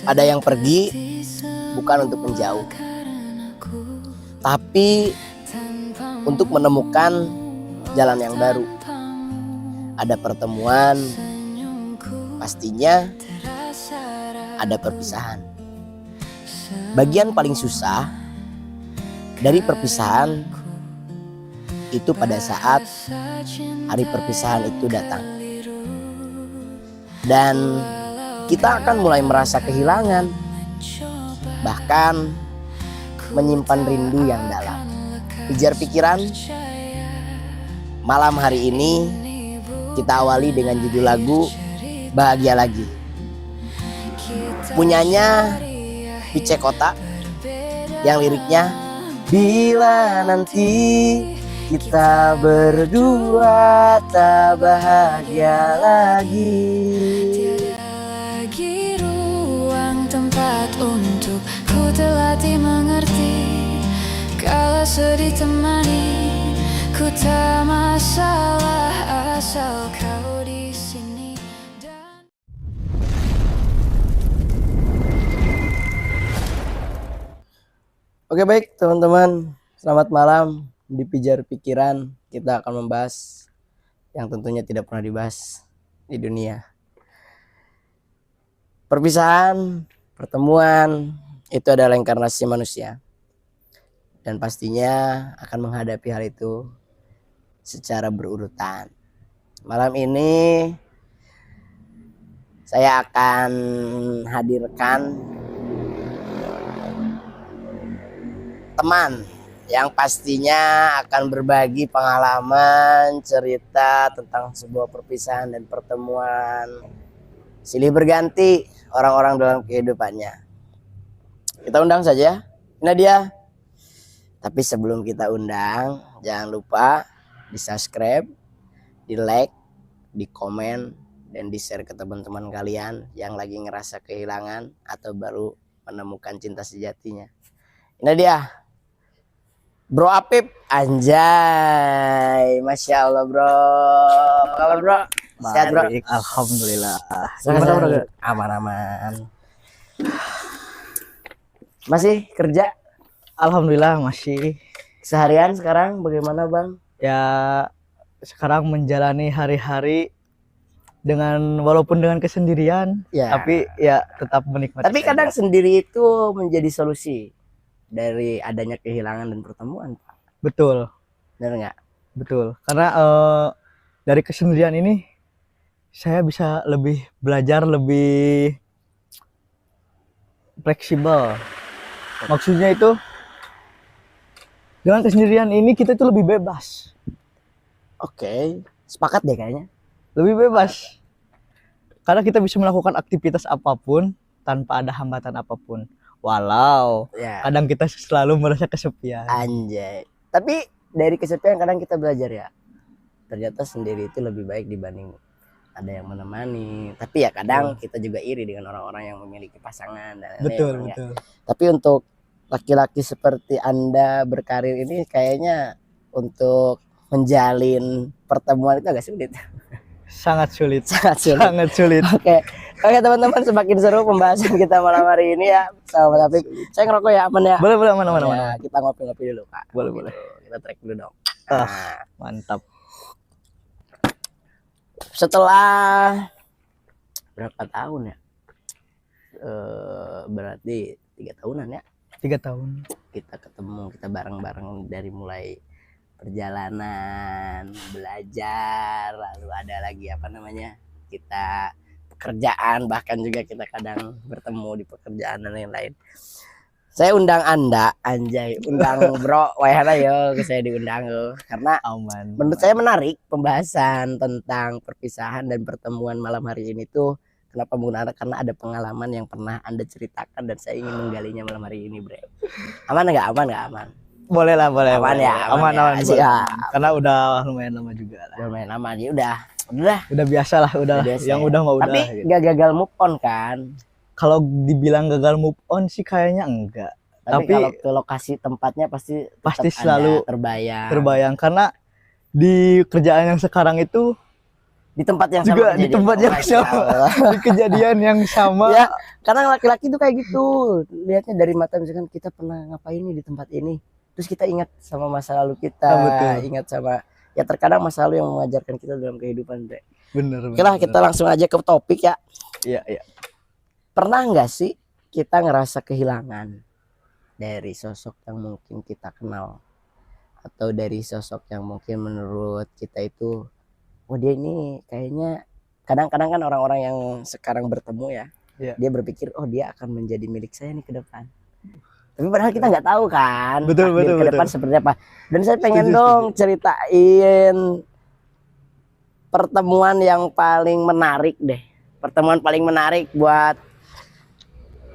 Ada yang pergi bukan untuk menjauh, tapi untuk menemukan jalan yang baru. Ada pertemuan, pastinya ada perpisahan. Bagian paling susah dari perpisahan itu pada saat hari perpisahan itu datang. Dan kita akan mulai merasa kehilangan, bahkan menyimpan rindu yang dalam. Pijar pikiran, malam hari ini kita awali dengan judul lagu Bahagia Lagi. Punyanya Pice Kota, yang liriknya, bila nanti kita berdua tak bahagia lagi, lagi ruang tempat untuk ku terlatih mengerti. Kalau sedih temani, ku tak masalah asal kau di sini. Oke, baik teman-teman, selamat malam. Di Pijar Pikiran kita akan membahas yang tentunya tidak pernah dibahas di dunia. Perpisahan, pertemuan, itu adalah inkarnasi manusia. Dan pastinya akan menghadapi hal itu secara berurutan. Malam ini saya akan hadirkan teman yang pastinya akan berbagi pengalaman, cerita tentang sebuah perpisahan dan pertemuan silih berganti orang-orang dalam kehidupannya. Kita undang saja, ini dia. Tapi sebelum kita undang, jangan lupa di subscribe, di like, di komen, dan di share ke teman-teman kalian yang lagi ngerasa kehilangan atau baru menemukan cinta sejatinya. Ini dia, Bro Apip, anjay, masya Allah bro. Apa kabar bro? Sehat bro? Alhamdulillah. Gimana bro? Aman-aman. Masih kerja? Alhamdulillah masih. Seharian sekarang bagaimana bang? Ya sekarang menjalani hari-hari dengan walaupun dengan kesendirian, Ya. tapi ya tetap menikmati. Tapi kadang sendiri itu menjadi solusi dari adanya kehilangan dan pertemuan. betul, Benar nggak? betul. Karena dari kesendirian ini saya bisa lebih belajar lebih fleksibel. Maksudnya itu dengan kesendirian ini kita itu lebih bebas. Oke, sepakat deh kayaknya. Lebih bebas karena kita bisa melakukan aktivitas apapun tanpa ada hambatan apapun, walau Ya. kadang kita selalu merasa kesepian. Anjay. Tapi dari kesepian kadang kita belajar ya. Ternyata sendiri itu lebih baik dibanding ada yang menemani. Tapi ya kadang kita juga iri dengan orang-orang yang memiliki pasangan dan Betul, lain-lain, ya. betul. Tapi untuk laki-laki seperti Anda berkarir ini kayaknya untuk menjalin pertemuan itu agak sulit. Sangat sulit. Sangat sulit. Sangat sulit. Oke teman-teman, semakin seru pembahasan kita malam hari ini ya. Sama Mas Apip. Saya ngerokok ya, aman ya. Boleh, boleh, mana, Ya, mana. kita ngopi-ngopi dulu Kak. Boleh, Gitu. boleh. Kita track dulu dong. Ah. Nah, Mantap. setelah berapa tahun ya? Berarti 3 tahunan ya 3 tahun. kita ketemu, kita bareng-bareng dari mulai perjalanan, belajar, lalu ada lagi apa namanya, kita pekerjaan, bahkan juga kita kadang bertemu di pekerjaan dan lain-lain. Saya undang Anda, anjay, undang bro, wahana yo, saya diundang yo, karena Aman. menurut saya menarik pembahasan tentang perpisahan dan pertemuan malam hari ini tuh. Kenapa menggunakan? Karena ada pengalaman yang pernah Anda ceritakan dan saya ingin menggalinya malam hari ini, bre. Aman nggak? Aman nggak? Aman. Boleh lah, boleh. Aman boleh. ya, Aman, aman ya. aman. boleh. Siap. Karena udah lumayan lama juga lah. Udah main aman ya, udah. Udah biasa lah, udah. biasa Yang ya. udah mah udah. Tapi gitu. nggak gagal move on kan? Kalau dibilang gagal move on sih kayaknya enggak. Tapi Tapi kalau ke lokasi tempatnya pasti pasti tetap selalu ada terbayang. terbayang karena di kerjaan yang sekarang itu di tempat yang juga sama di tempat yang Masya sama, Allah. di kejadian yang sama. Ya, kadang laki-laki tuh kayak gitu, lihatnya dari mata, misalkan kita pernah ngapain nih di tempat ini, terus kita ingat sama masa lalu kita, Betul. ingat sama, ya terkadang masa lalu yang mengajarkan kita dalam kehidupan, Bre. Bener. Oke lah, kita langsung aja ke topik ya. Iya, iya. Pernah nggak sih kita ngerasa kehilangan dari sosok yang mungkin kita kenal, atau dari sosok yang mungkin menurut kita itu, oh dia ini kayaknya, kadang-kadang kan orang-orang yang sekarang bertemu ya, Iya. dia berpikir oh dia akan menjadi milik saya nih ke depan. Tapi padahal kita nggak tahu kan Betul, takdir betul, ke depan betul. seperti apa. Dan saya pengen Setuju, dong ceritain pertemuan yang paling menarik deh. Pertemuan paling menarik buat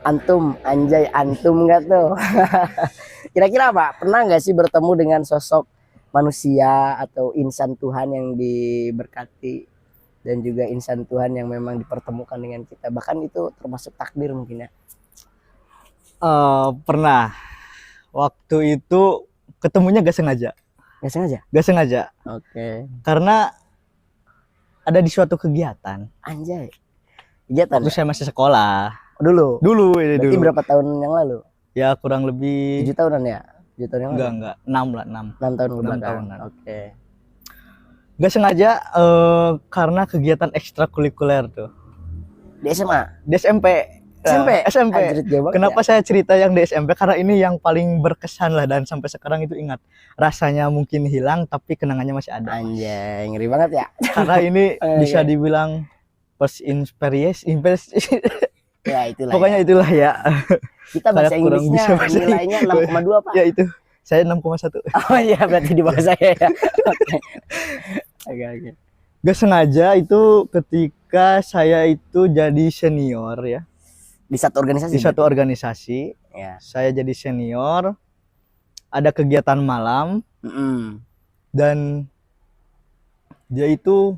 antum, anjay antum nggak tuh? Kira-kira apa? Pernah nggak sih bertemu dengan sosok manusia atau insan Tuhan yang diberkati, dan juga insan Tuhan yang memang dipertemukan dengan kita, bahkan itu termasuk takdir mungkin ya? Pernah. Waktu itu ketemunya gak sengaja. Nggak sengaja? Gak sengaja. Oke. Karena ada di suatu kegiatan. Anjay. Kegiatan Waktu ya? saya masih sekolah. Dulu. Dulu ini Berarti dulu. berapa tahun yang lalu? Ya kurang lebih 7 tahunan ya? 7 tahun yang lalu? enggak 6 lah, 6. 6 tahun ke 6 belakang. tahunan. Oke. Gak sengaja karena kegiatan ekstrakurikuler tuh. Di SMA? Di SMP. SMP? SMP. Anjrit, jauh banget Kenapa ya? saya cerita yang di SMP? Karena ini yang paling berkesan lah, dan sampai sekarang itu ingat. Rasanya mungkin hilang tapi kenangannya masih ada. Anjay, ngeri banget ya. Karena ini bisa Iya. dibilang first impression. Ya itulah. Pokoknya ya. itulah ya. Kita bahasa saya kurang Inggrisnya bisa bahasa nilainya 6,2 Pak. Ya itu. Saya 6,1. Oh iya, berarti di bawah saya ya. Oke. Oke. Gak sengaja itu ketika saya itu jadi senior ya. Di satu organisasi. Di suatu organisasi, Ya. saya jadi senior. Ada kegiatan malam Mm-mm. dan dia itu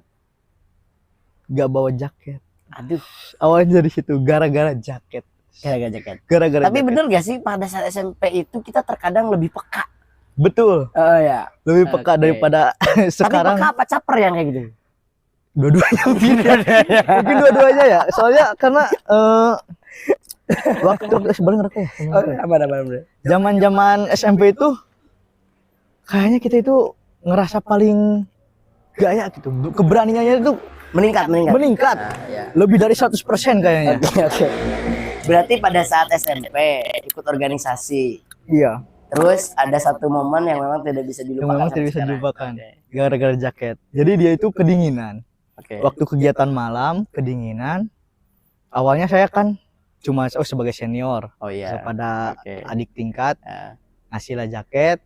gak bawa jaket. Aduh, Awalnya dari situ gara-gara jaket. gara-gara jaket. Gara-gara Tapi jaket. bener gak sih pada saat SMP itu kita terkadang lebih peka? Betul, Oh ya. lebih peka Oke. daripada Tapi sekarang. peka apa caper yang kayak gitu? Dua-duanya mungkin. Mungkin dua-duanya ya. Soalnya karena waktu sebenarnya ngerti ya. Oh, aman. Zaman-zaman SMP itu kayaknya kita itu ngerasa paling gaya gitu. Keberaniannya itu Meningkat. meningkat. Nah, ya. Lebih dari 100% kayaknya. Oke. Berarti pada saat SMP ikut organisasi, Iya. terus ada satu momen yang memang tidak bisa dilupakan. Yang memang sampai tidak bisa sekarang. dilupakan. Oke. Gara-gara jaket. Jadi dia itu kedinginan. Oke. Waktu kegiatan malam kedinginan. Awalnya saya kan cuma sebagai senior Oh iya. kepada Oke. adik tingkat, Ya. ngasihlah jaket.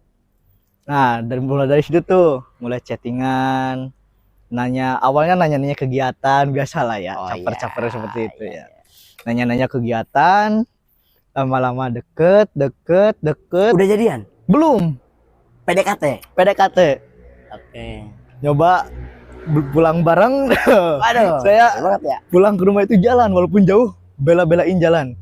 Nah, mulai dari situ tuh, mulai chattingan, awalnya nanya-nanya kegiatan, biasalah ya, Oh, caper-caper iya. seperti itu Iya, ya. Nanya-nanya kegiatan, lama-lama deket. Udah jadian? Belum, PDKT. PDKT, Oke. nyoba pulang bareng. Waduh. Saya banget ya. pulang ke rumah itu jalan, walaupun jauh, bela-belain jalan.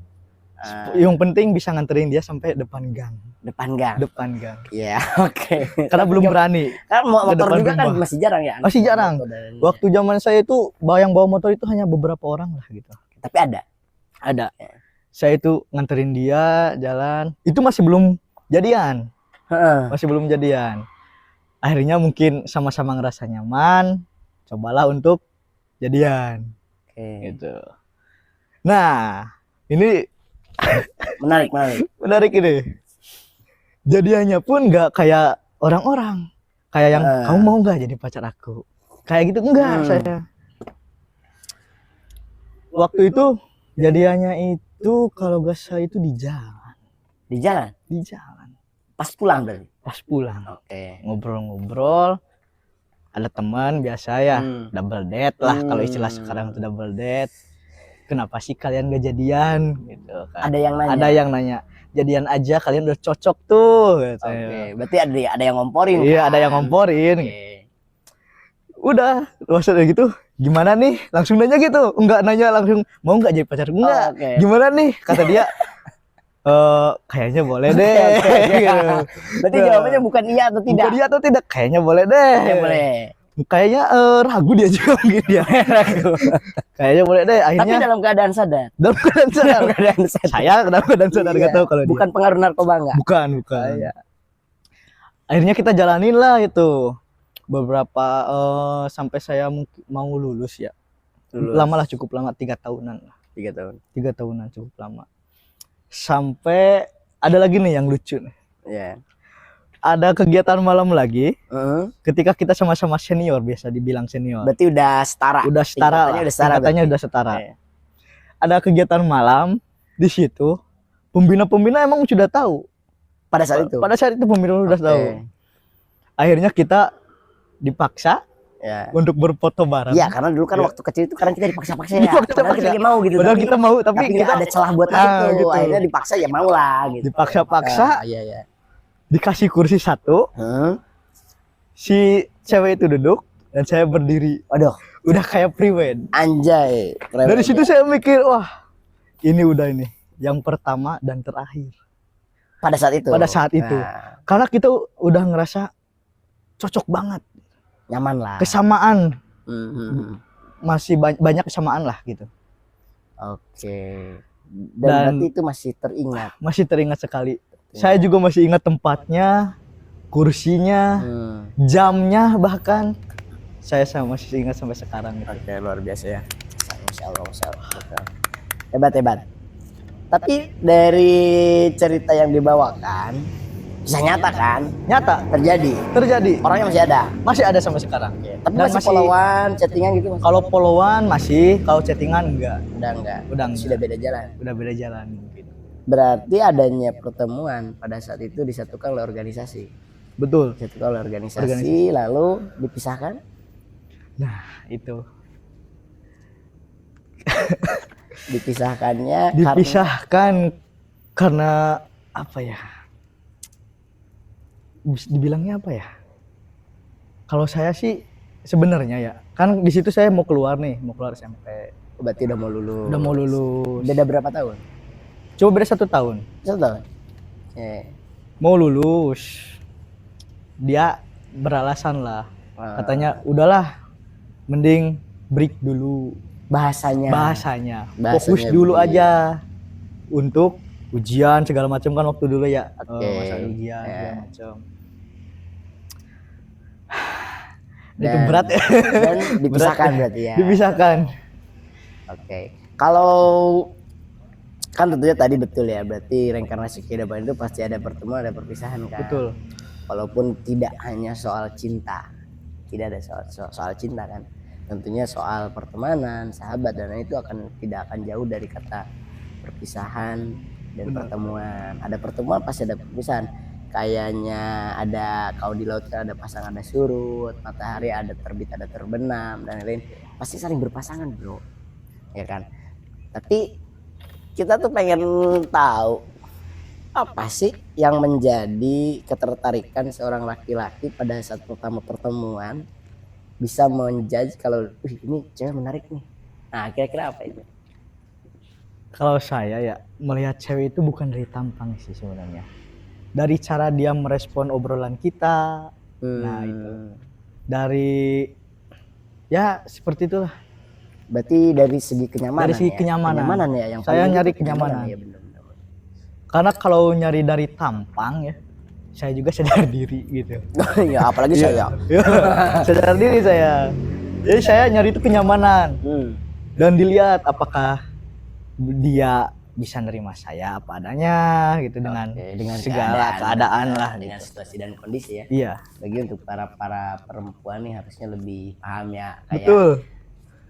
Ah, Yang penting bisa nganterin dia sampai depan gang. depan gang. Depan gang. Iya, oke. Karena belum berani. Kan motor depan juga kan rumah. masih jarang ya. Masih jarang. Motor dan- Waktu zaman saya itu yang bawa motor itu hanya beberapa orang lah gitu. Tapi ada. Ada. Saya itu nganterin dia jalan. Itu masih belum jadian. Heeh. Masih belum jadian. Akhirnya mungkin sama-sama ngerasa nyaman. Cobalah untuk jadian. Oke. Gitu. Nah, ini Menarik. menarik ini. Jadiannya pun nggak kayak orang-orang. Kayak yang, kamu mau nggak jadi pacar aku? Kayak gitu enggak saya. Waktu itu jadiannya itu kalau gak salah itu di jalan. Di jalan. Di jalan. Pas pulang berarti. Pas pulang. Oke. Ngobrol-ngobrol. Ada teman biasa ya. Double date lah kalau istilah Hmm. sekarang itu double date. Kenapa sih kalian gak jadian? Gitu kan. Ada yang nanya. Ada yang nanya. Jadian aja kalian udah cocok tuh. Gitu. Oke. Berarti ada yang ngomporin. Iya, kan? ada yang ngomporin. Oke. Udah, maksudnya gitu. Gimana nih? Langsung nanya gitu. Enggak nanya langsung mau nggak jadi pacar? Enggak. Oh, oke. Gimana nih? Kata dia. Kayaknya boleh deh. Oke, oke. Gitu. Berarti jawabannya bukan iya atau tidak. Bukan dia atau tidak? Kayaknya boleh deh. Ya, boleh. Kayaknya ragu dia juga mungkin dia. Ragu. Kayaknya boleh deh Tapi akhirnya dalam keadaan sadar. dalam keadaan sadar. Dalam keadaan sadar. Saya dalam keadaan sadar Iya, nggak tahu kalau bukan dia. pengaruh narkoba enggak? Bukan. Iya. Akhirnya kita jalanin lah itu beberapa sampai saya mau lulus ya. Lulus. Lama lah, cukup lama, 3 tahunan lah. 3 tahun. 3 tahunan cukup lama. Sampai ada lagi nih yang lucu nih. Iya. Ada kegiatan malam lagi Heeh. ketika kita sama-sama senior, biasa dibilang senior. Berarti udah setara. Udah setara lah. Tingkatannya udah setara. Tingkatannya berarti. udah setara. Iya. Ada kegiatan malam di situ. Pembina-pembina emang sudah tahu. Pada saat itu. Pada saat itu pembina udah Oke. tahu. Akhirnya kita dipaksa Ya. untuk berfoto bareng. Iya, karena dulu kan Iya. waktu kecil itu karena kita dipaksa-paksa ya. Dipaksa-paksa. Padahal kita nggak mau gitu. Padahal kita mau, tapi nggak kita ada celah buat Ah, itu. gitu. Akhirnya dipaksa ya mau lah gitu. dipaksa-paksa, Iya, iya. dikasih kursi satu, si cewek itu duduk dan saya berdiri. Waduh, Udah kayak pre-wed. anjay. Keren Dari banget. situ saya mikir, wah, ini udah ini yang pertama dan terakhir. pada saat itu. Pada saat itu. Nah, Karena kita udah ngerasa cocok banget, nyaman lah. kesamaan, Mhm. masih banyak kesamaan lah gitu. Oke. Dan Dan- berarti itu masih teringat. Masih teringat sekali. Saya juga masih ingat tempatnya, kursinya, jamnya, bahkan saya masih ingat sampai sekarang gitu. Oke, luar biasa ya. Masya Allah, Masya Allah. Betul. Hebat, hebat. Tapi dari cerita yang dibawakan, bisa nyata kan? Nyata Terjadi. terjadi, Orangnya masih ada. masih ada sampai sekarang. Tapi Dan masih followan, chattingan gitu masih? Kalau followan masih, kalau chattingan enggak, Udah enggak. udah Sudah beda jalan. udah beda jalan mungkin. Berarti adanya pertemuan pada saat itu disatukan oleh organisasi. Betul. Disatukan oleh organisasi, lalu dipisahkan. Nah, itu Dipisahkannya dipisahkan karena apa ya? Dibilangnya apa ya? Kalau saya sih sebenarnya ya, kan di situ saya mau keluar nih, mau keluar SMP. berarti udah mau lulus. Udah mau lulus. Beda berapa tahun? Coba beda 1 tahun. 1 tahun. Mau lulus. Dia beralasan lah. Katanya udahlah, mending break dulu bahasanya. bahasanya. Bahasanya Fokus dulu break. aja untuk ujian segala macam kan waktu dulu ya. Oke. Masa ujian Ya. segala macam. Itu berat ya. Dan dipisahkan Berat. berarti ya. Dipisahkan. Oke. Kalau kan tentunya tadi betul ya, berarti reinkarnasi kehidupan itu pasti ada pertemuan, ada perpisahan kan. Betul. Walaupun tidak hanya soal cinta, tidak ada soal cinta kan. Tentunya soal pertemanan, sahabat dan lain itu tidak akan jauh dari kata perpisahan dan Benar. pertemuan. Ada pertemuan pasti ada perpisahan. Kayaknya ada kalau di laut kan ada pasang ada surut, matahari ada terbit ada terbenam dan lain-lain. Pasti saling berpasangan bro, ya kan. Tapi kita tuh pengen tahu apa sih yang menjadi ketertarikan seorang laki-laki pada saat pertama pertemuan bisa menjudge kalau ini cewek menarik nih. Nah kira-kira apa itu? Kalau saya ya melihat cewek itu bukan dari tampang sih sebenarnya. Dari cara dia merespon obrolan kita. Nah, itu. Dari ya seperti itulah. Berarti dari segi kenyamanan. Dari segi ya? kenyamanan. ya yang Saya paling nyari itu kenyamanan. Ya, benar-benar. Karena kalau nyari dari tampang ya, saya juga sadar diri gitu. Ya apalagi saya. Ya, sadar diri saya. Jadi saya nyari itu kenyamanan dan dilihat apakah dia bisa nerima saya apa adanya gitu dengan Oke, dengan segala keadaan lah dengan gitu. situasi dan kondisi ya. Iya, Bagi untuk para perempuan nih harusnya lebih paham ya. Kayak betul.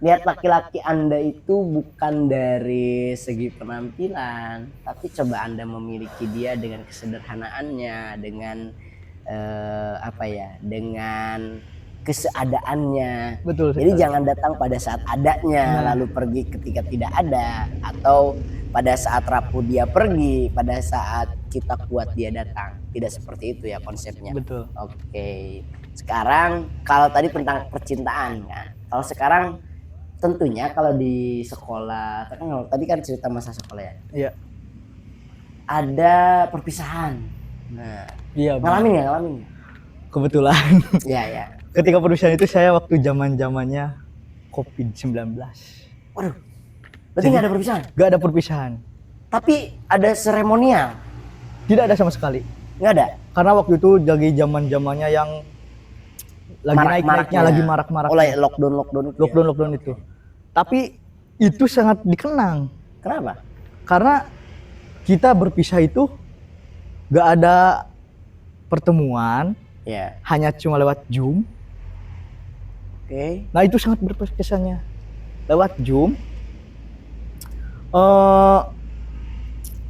lihat laki-laki Anda itu bukan dari segi penampilan, tapi coba Anda memiliki dia dengan kesederhanaannya, dengan apa ya, dengan keseadaannya. Betul. Jadi sekali. jangan datang pada saat adanya, lalu pergi ketika tidak ada, atau pada saat rapuh dia pergi, pada saat kita kuat dia datang. Tidak seperti itu ya konsepnya. Betul. Oke. Sekarang kalau tadi tentang percintaan kan. Kalau sekarang tentunya kalau di sekolah, tadi kan cerita masa sekolah ya. Iya. Ada perpisahan. Nah, Iya. Bang. ngalamin ya? Kebetulan. Iya ya. Ketika perpisahan itu saya waktu zaman-zamannya COVID-19. Waduh. Berarti nggak ada perpisahan. Gak ada perpisahan. Tapi ada seremonial. Tidak ada sama sekali. Nggak ada. Karena waktu itu lagi zaman-zamannya yang lagi naik-naiknya, lagi marak-marak. Oleh lockdown itu. Lockdown itu. Tapi itu sangat dikenang. Kenapa? Karena kita berpisah itu gak ada pertemuan, Ya. hanya cuma lewat Zoom. Oke. Nah itu sangat berkesannya. Lewat Zoom,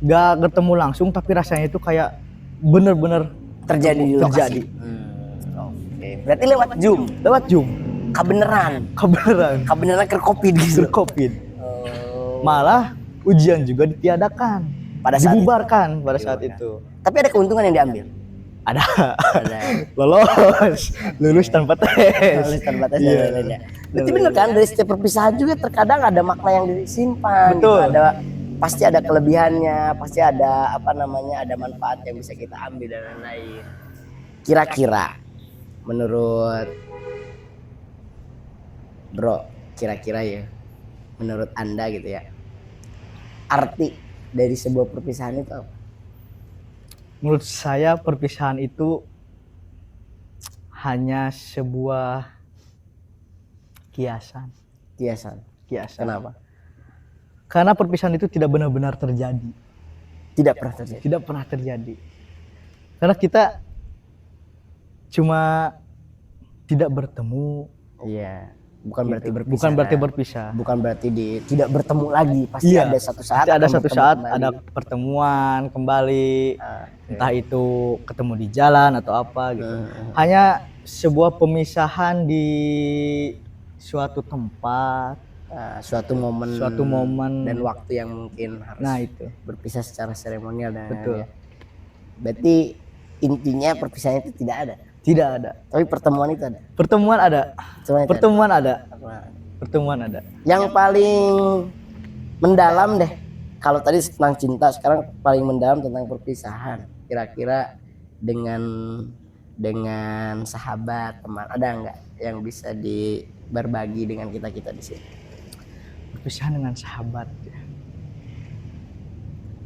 gak ketemu langsung, tapi rasanya itu kayak bener-bener Terjadi di lokasi. terjadi. Oke. Berarti lewat Zoom. Lewat Zoom, Kebenaran ke COVID gitu. COVID. Malah ujian juga ditiadakan, Pada saat dibubarkan pada saat itu. Tapi ada keuntungan yang diambil. Ada Ada. lulus tanpa tes. Tulis tanpa tes Iya. dan lain-lainnya. Berarti bener kan dari setiap perpisahan juga terkadang ada makna yang disimpan. Betul. Gitu. Pasti ada kelebihannya, pasti ada ada manfaat yang bisa kita ambil dan lain-lain. Kira-kira menurut Bro, kira-kira ya, menurut Anda gitu ya, arti dari sebuah perpisahan itu apa? Menurut saya perpisahan itu hanya sebuah kiasan. Kiasan. Kenapa? Karena perpisahan itu tidak benar-benar terjadi. Tidak pernah terjadi. Tidak pernah terjadi. Karena kita cuma tidak bertemu. Iya. Bukan berarti berpisah. Bukan berarti berpisah. Bukan berarti tidak bertemu lagi. Pasti Iya. ada satu saat. Pasti ada akan satu bertemu saat kembali. ada pertemuan kembali. Oke. Entah itu ketemu di jalan atau apa gitu. Hanya sebuah pemisahan di suatu tempat, Suatu momen dan waktu yang mungkin harus nah itu berpisah secara seremonial dan betul. ya. Berarti intinya perpisahan itu tidak ada. Tidak ada. Tapi pertemuan itu ada. Pertemuan ada. Semuanya itu Pertemuan ada. ada. Pertemuan ada. Yang paling mendalam deh. Kalau tadi tentang cinta, sekarang paling mendalam tentang perpisahan. Kira-kira dengan sahabat, teman, ada nggak yang bisa berbagi dengan kita di sini? Perpisahan dengan sahabat.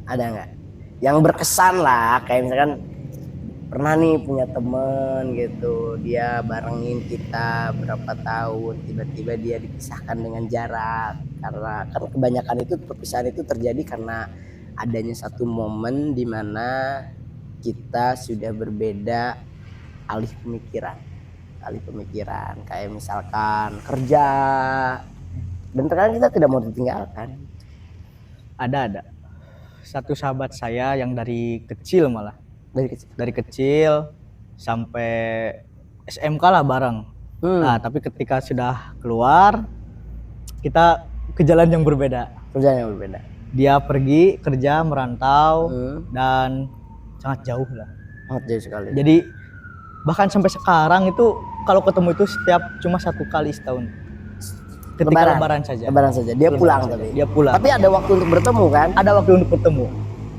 Ada nggak? Yang berkesan lah, kayak misalkan pernah nih punya temen gitu, dia barengin kita berapa tahun, tiba-tiba dia dipisahkan dengan jarak. Karena kan kebanyakan itu perpisahan itu terjadi karena adanya satu momen di mana kita sudah berbeda alih pemikiran, kayak misalkan kerja, dan terkadang kita tidak mau ditinggalkan. Ada. Satu sahabat saya yang dari kecil malah. Dari kecil. Dari kecil sampai SMK lah bareng. Nah, tapi ketika sudah keluar, kita ke jalan yang berbeda. Kerjaan yang berbeda. Dia pergi kerja merantau dan sangat jauh lah. Sangat jauh sekali. Jadi bahkan sampai sekarang itu kalau ketemu itu cuma satu kali setahun. Ketika lebaran saja. Lebaran saja. Dia Lebaran pulang saja. tapi. Dia pulang. Tapi ada waktu untuk bertemu kan? Ada waktu untuk bertemu.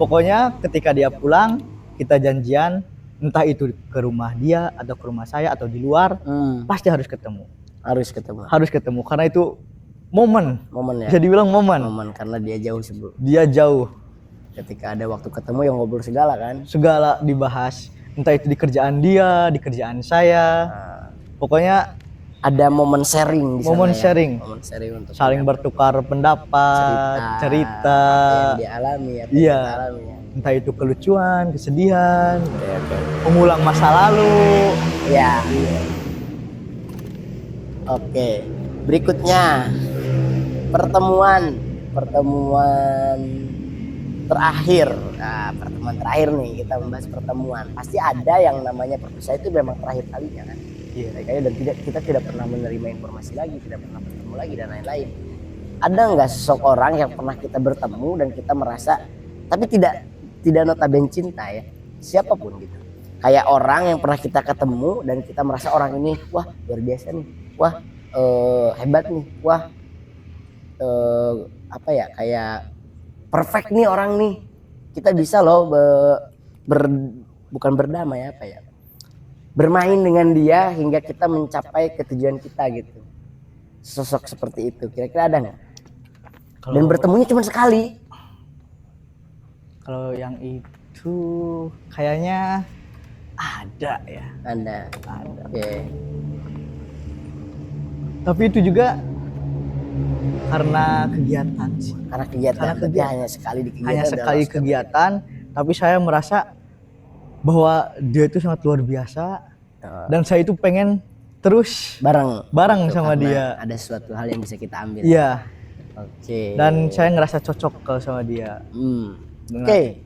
Pokoknya ketika dia pulang, kita janjian entah itu ke rumah dia atau ke rumah saya atau di luar, pasti harus ketemu. Harus ketemu karena itu momen ya. bisa dibilang momen Karena dia jauh sebelum. Dia jauh. Ketika ada waktu ketemu yang ngobrol segala kan? Segala dibahas. Entah itu di kerjaan dia, di kerjaan saya. Pokoknya ada momen sharing di sana. Momen sharing untuk saling bertukar pendapat, cerita apa yang dia alami atau iya. kita alami ya. Entah itu kelucuan, kesedihan, mengulang masa lalu. Ya. Oke. Berikutnya pertemuan terakhir. Nah, pertemuan terakhir nih, kita membahas pertemuan. Pasti ada yang namanya perpisahan itu memang terakhir kalinya kan? Iya. Dan kita tidak pernah menerima informasi lagi, tidak pernah bertemu lagi dan lain-lain. Ada nggak seseorang yang pernah kita bertemu dan kita merasa, tapi tidak notabene cinta ya, siapapun gitu. Kayak orang yang pernah kita ketemu dan kita merasa orang ini, wah luar biasa nih, wah hebat nih, wah kayak perfect nih orang nih, kita bisa loh bukan berdamai bermain dengan dia hingga kita mencapai ke tujuan kita gitu. Sosok seperti itu kira-kira ada nggak? Dan bertemunya cuma sekali. Kalau yang itu kayaknya ada ya. Ada. Oke. Tapi itu juga karena kegiatan sih. Karena kegiatan. Hanya sekali di kegiatan. Hanya sekali kegiatan, tapi saya merasa bahwa dia itu sangat luar biasa. Dan saya itu pengen terus bareng sama dia. Ada suatu hal yang bisa kita ambil. Iya. Oke. Dan saya ngerasa cocok kalau sama dia. Oke.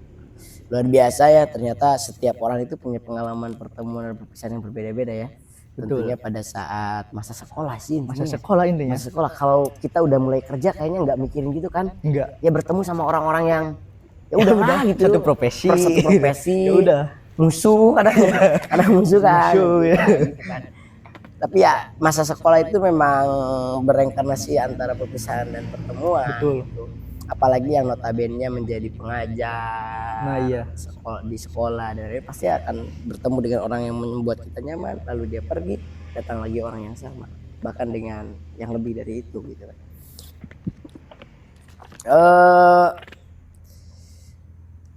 Luar biasa ya, ternyata setiap orang itu punya pengalaman pertemuan dan perpisahan yang berbeda-beda ya. Betul. Tentunya pada saat masa sekolah sih intinya. Masa sekolah intinya. Masa sekolah, kalau kita udah mulai kerja kayaknya nggak mikirin gitu kan. Enggak. Ya bertemu sama orang-orang yang ya udah gitu. Satu profesi. Ya udah. Musuh ada musuh kan. Musuh, ya. Gitu kan. Tapi ya masa sekolah itu memang bereinkarnasi antara perpisahan dan pertemuan. Betul. Gitu. Apalagi yang notabene menjadi pengajar. Nah iya. Di sekolah dan dia pasti akan bertemu dengan orang yang membuat kita nyaman, lalu dia pergi, datang lagi orang yang sama, bahkan dengan yang lebih dari itu gitu.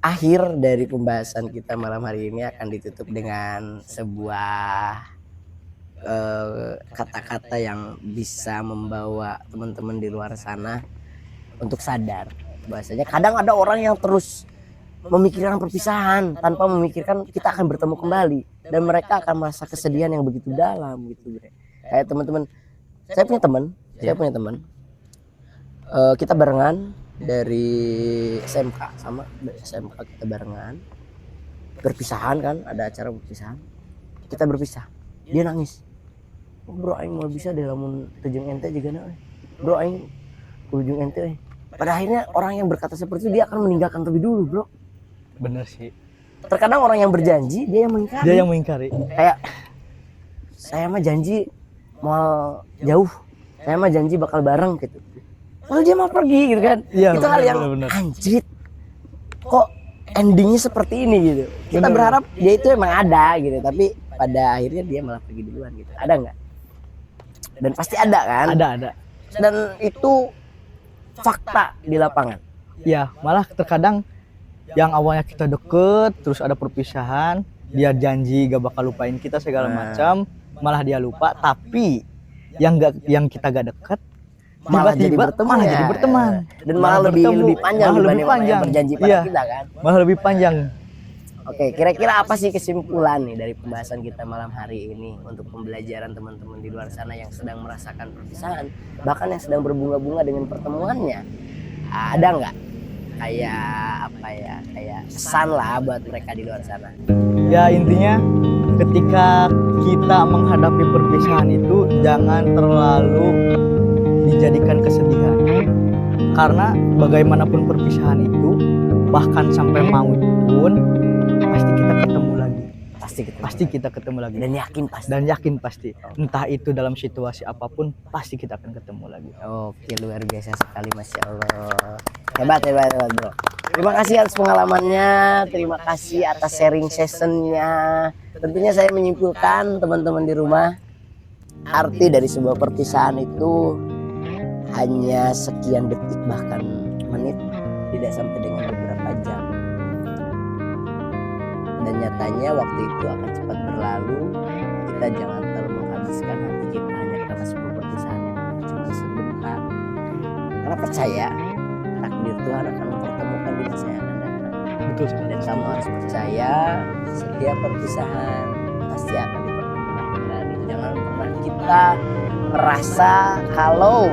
Akhir dari pembahasan kita malam hari ini akan ditutup dengan sebuah kata-kata yang bisa membawa teman-teman di luar sana untuk sadar bahwasanya kadang ada orang yang terus memikirkan perpisahan tanpa memikirkan kita akan bertemu kembali, dan mereka akan merasa kesedihan yang begitu dalam gitu. Kayak teman-teman, saya punya teman, kita barengan dari SMK, sama SMK kita barengan, berpisahan kan, ada acara perpisahan, kita berpisah, dia nangis, bro aing mau bisa di lamun tujung ente juga na, bro aing ujung ente. Pada akhirnya orang yang berkata seperti itu dia akan meninggalkan terlebih dulu, bro. Bener sih. Terkadang orang yang berjanji dia yang mengingkari. Kayak saya mah janji mau jauh, saya mah janji bakal bareng gitu. Lalu dia mau pergi gitu kan. Ya, itu hal yang anjrit. Kok endingnya seperti ini gitu. Kita berharap dia itu emang ada gitu, tapi pada akhirnya dia malah pergi duluan gitu. Ada nggak? Dan pasti ada kan? Ada. Dan itu fakta di lapangan. Ya, malah terkadang yang awalnya kita deket, terus ada perpisahan, dia janji gak bakal lupain kita segala macam, malah dia lupa. Tapi yang kita gak deket, malah jadi berteman, dan malah lebih panjang dibanding orang yang berjanji pada kita kan. Malah lebih panjang. Oke, kira-kira apa sih kesimpulan nih dari pembahasan kita malam hari ini untuk pembelajaran teman-teman di luar sana yang sedang merasakan perpisahan, bahkan yang sedang berbunga-bunga dengan pertemuannya? Ada nggak kayak pesan lah buat mereka di luar sana? Ya intinya ketika kita menghadapi perpisahan itu jangan terlalu dijadikan kesedihan, karena bagaimanapun perpisahan itu, bahkan sampai maut pun pasti kita ketemu lagi. Pasti kita ketemu lagi. Dan yakin pasti. Entah itu dalam situasi apapun, pasti kita akan ketemu lagi. Oke, luar biasa sekali, Masya Allah. Hebat bro. Terima kasih atas pengalamannya, terima kasih atas sharing sessionnya. Tentunya saya menyimpulkan teman-teman di rumah, arti dari sebuah perpisahan itu hanya sekian detik bahkan menit, tidak sampai dengan beberapa jam. Dan nyatanya waktu itu akan cepat berlalu. Kita jangan terlalu menghabiskan hati kita hanya karena sebuah perpisahan yang cuma sebentar. Karena percaya takdir Tuhan akan mempertemukan di masa yang akan datang. Betul sekali. Dan kamu harus percaya setiap perpisahan pasti akan dipertemukan kembali. Jangan pernah kita merasa kalau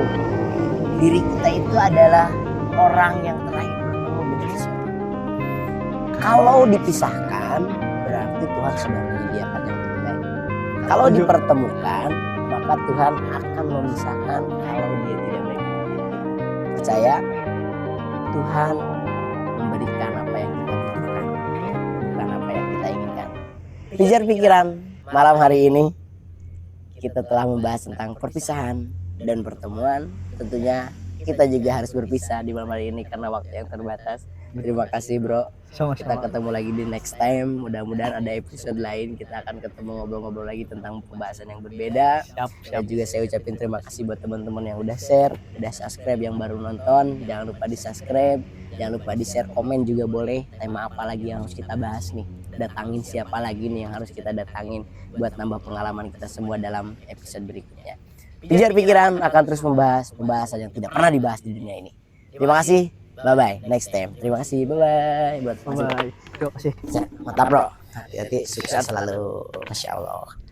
diri kita itu adalah orang yang terakhir bertemu dengan seseorang. Kalau dipisahkan berarti Tuhan sudah menyediakan yang terbaik. Kalau dipertemukan maka Tuhan akan memisahkan kalau dia tidak baik. Percaya Tuhan memberikan apa yang kita butuhkan, bukan apa yang kita inginkan. Pijar pikiran malam hari ini kita telah membahas tentang perpisahan dan pertemuan. Tentunya kita juga harus berpisah di malam hari ini karena waktu yang terbatas. Terima kasih bro. Kita Sama-sama. ketemu lagi di next time. Mudah-mudahan ada episode lain. Kita akan ketemu ngobrol-ngobrol lagi tentang pembahasan yang berbeda. Siap, Dan juga saya ucapin terima kasih buat teman-teman yang udah share, udah subscribe, yang baru nonton. Jangan lupa di subscribe, jangan lupa di share, komen juga boleh. Tema apa lagi yang harus kita bahas nih? Datangin siapa lagi nih yang harus kita datangin buat nambah pengalaman kita semua dalam episode berikutnya. Pijar Pikiran akan terus membahas pembahasan yang tidak pernah dibahas di dunia ini. Terima kasih. Bye bye. Next time. Terima kasih. Bye bye. Buat Bye. Terima kasih. mantap bro. Hati-hati. Sukses selalu. Masya Allah.